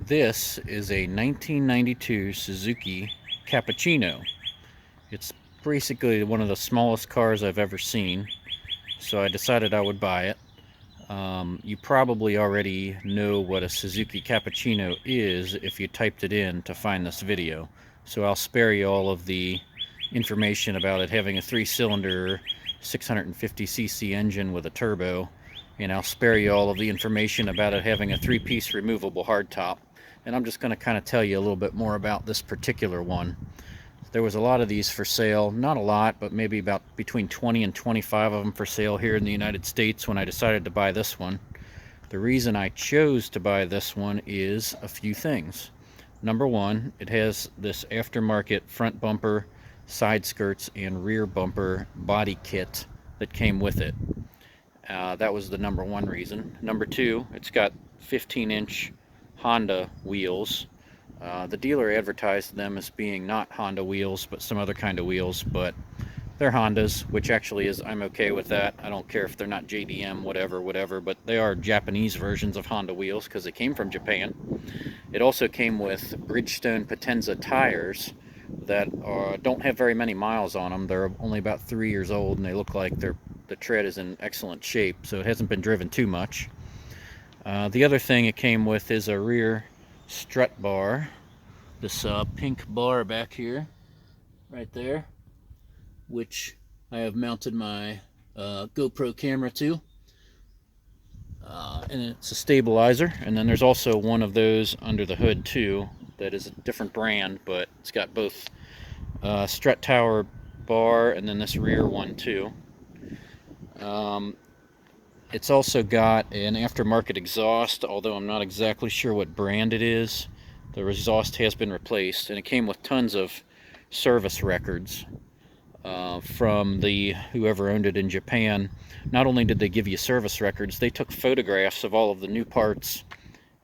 This is a 1992 Suzuki Cappuccino. It's basically one of the smallest cars I've ever seen, so I decided I would buy it. You probably already know what a Suzuki Cappuccino is if you typed it in to find this video, so I'll spare you all of the information about it having a 3-cylinder 650cc engine with a turbo, and I'll spare you all of the information about it having a 3-piece removable hardtop. And I'm just going to kind of tell you a little bit more about this particular one. There was a lot of these for sale, not a lot, but maybe about between 20 and 25 of them for sale here in the United States when I decided to buy this one. The reason I chose to buy this one is a few things. Number one, it has this aftermarket front bumper, side skirts, and rear bumper body kit that came with it. That was the number one reason. Number two, it's got 15-inch Honda wheels. The dealer advertised them as being not Honda wheels, but some other kind of wheels, but they're Hondas, which actually is, I'm okay with that. I don't care if they're not JDM, whatever, but they are Japanese versions of Honda wheels because they came from Japan. It also came with Bridgestone Potenza tires that don't have very many miles on them. They're only about 3 years old, and they look like the tread is in excellent shape, so it hasn't been driven too much. The other thing it came with is a rear strut bar, this pink bar back here, right there, which I have mounted my GoPro camera to, and it's a stabilizer. And then there's also one of those under the hood too that is a different brand, but it's got both strut tower bar and then this rear one too. It's also got an aftermarket exhaust, although I'm not exactly sure what brand it is. The exhaust has been replaced, and it came with tons of service records from whoever owned it in Japan. Not only did they give you service records, they took photographs of all of the new parts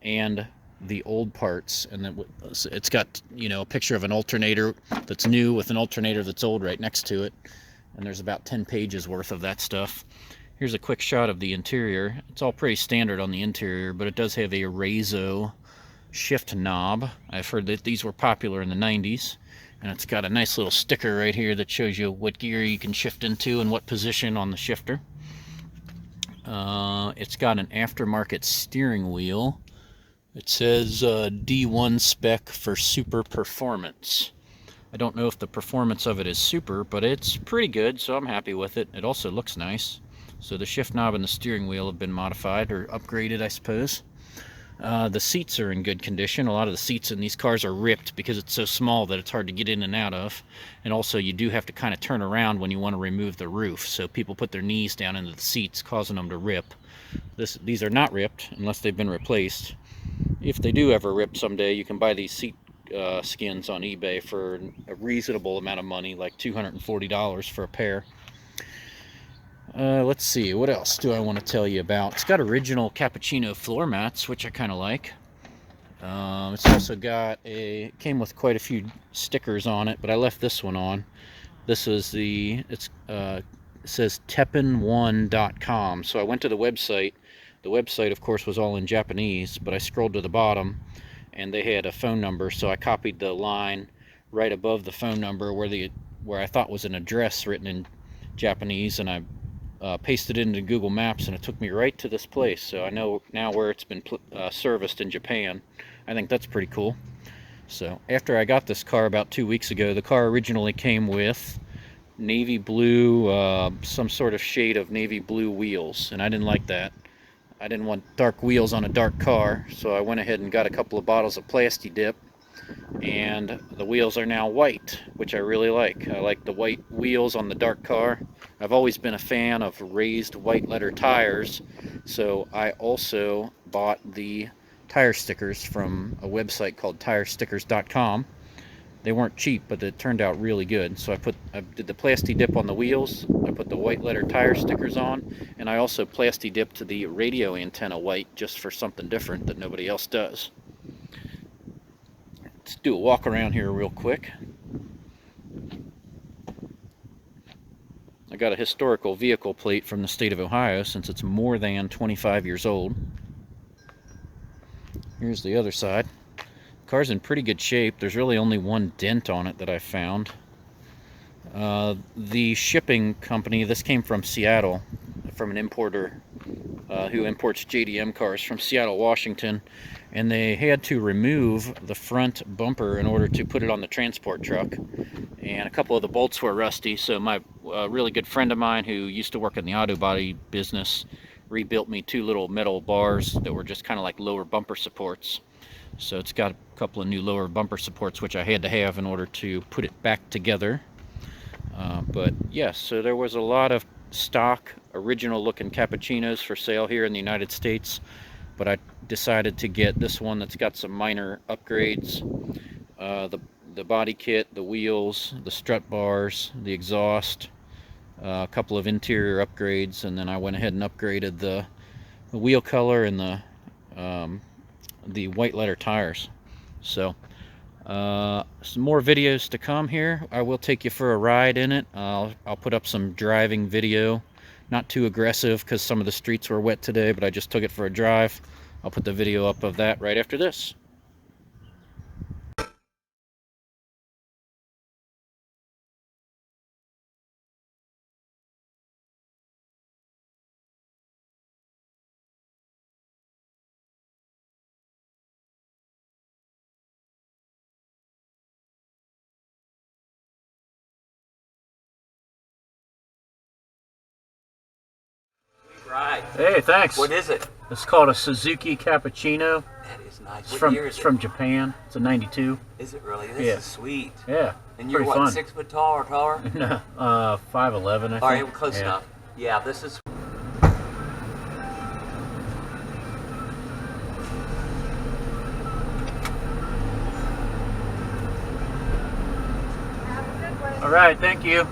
and the old parts, and then it's got, a picture of an alternator that's new with an alternator that's old right next to it, and there's about 10 pages worth of that stuff. Here's a quick shot of the interior. It's all pretty standard on the interior, but it does have a Razo Shift knob. I've heard that these were popular in the 90s. And it's got a nice little sticker right here that shows you what gear you can shift into and what position on the shifter. It's got an aftermarket steering wheel. It says D1 Spec for super performance. I don't know if the performance of it is super, but it's pretty good, so I'm happy with it. It also looks nice. So the shift knob and the steering wheel have been modified or upgraded, I suppose. The seats are in good condition. A lot of the seats in these cars are ripped because it's so small that it's hard to get in and out of. And also you do have to kind of turn around when you want to remove the roof. So people put their knees down into the seats, causing them to rip. These are not ripped unless they've been replaced. If they do ever rip someday, you can buy these seat skins on eBay for a reasonable amount of money, like $240 for a pair. Let's see, what else do I want to tell you about? It's got original cappuccino floor mats, which I kind of like. It's also got it came with quite a few stickers on it, but I left this one on. This is it says teppen1.com. So I went to the website. The website, of course, was all in Japanese, but I scrolled to the bottom, and they had a phone number, so I copied the line right above the phone number where I thought was an address written in Japanese, and I pasted it into Google Maps, and it took me right to this place. So I know now where it's been serviced in Japan. I think that's pretty cool. So after I got this car about 2 weeks ago, the car originally came with navy blue, some sort of shade of navy blue wheels, and I didn't like that. I didn't want dark wheels on a dark car, so I went ahead and got a couple of bottles of Plasti Dip, and the wheels are now white, which I really like. I like the white wheels on the dark car. I've always been a fan of raised white letter tires, so I also bought the tire stickers from a website called tirestickers.com. They weren't cheap, but it turned out really good. So I did the Plasti Dip on the wheels, I put the white letter tire stickers on, and I also Plasti Dipped the radio antenna white just for something different that nobody else does. Let's do a walk around here real quick. I got a historical vehicle plate from the state of Ohio since it's more than 25 years old. Here's the other side. Car's in pretty good shape. There's really only one dent on it that I found. The shipping company, this came from Seattle, from an importer who imports JDM cars from Seattle, Washington, and they had to remove the front bumper in order to put it on the transport truck, and a couple of the bolts were rusty, so my really good friend of mine who used to work in the auto body business rebuilt me two little metal bars that were just kind of like lower bumper supports. So it's got a couple of new lower bumper supports, which I had to have in order to put it back together. But yes, so there was a lot of stock original looking cappuccinos for sale here in the United States, but I decided to get this one that's got some minor upgrades. The body kit, the wheels, the strut bars, the exhaust, a couple of interior upgrades, and then I went ahead and upgraded the wheel color and the white letter tires. So some more videos to come here. I will take you for a ride in it. I'll put up some driving video, not too aggressive because some of the streets were wet today, but I just took it for a drive. I'll put the video up of that right after this. Right. Hey, thanks. What is it? It's called a Suzuki Cappuccino. That is nice. It's What from year is from it? Japan. It's a 92. Is it really? This Yeah. is sweet. Yeah. And you're pretty what, fun. 6 foot tall or taller? No, 5'11", I think. All right, we're close Yeah. enough. Yeah, this is. All right, thank you.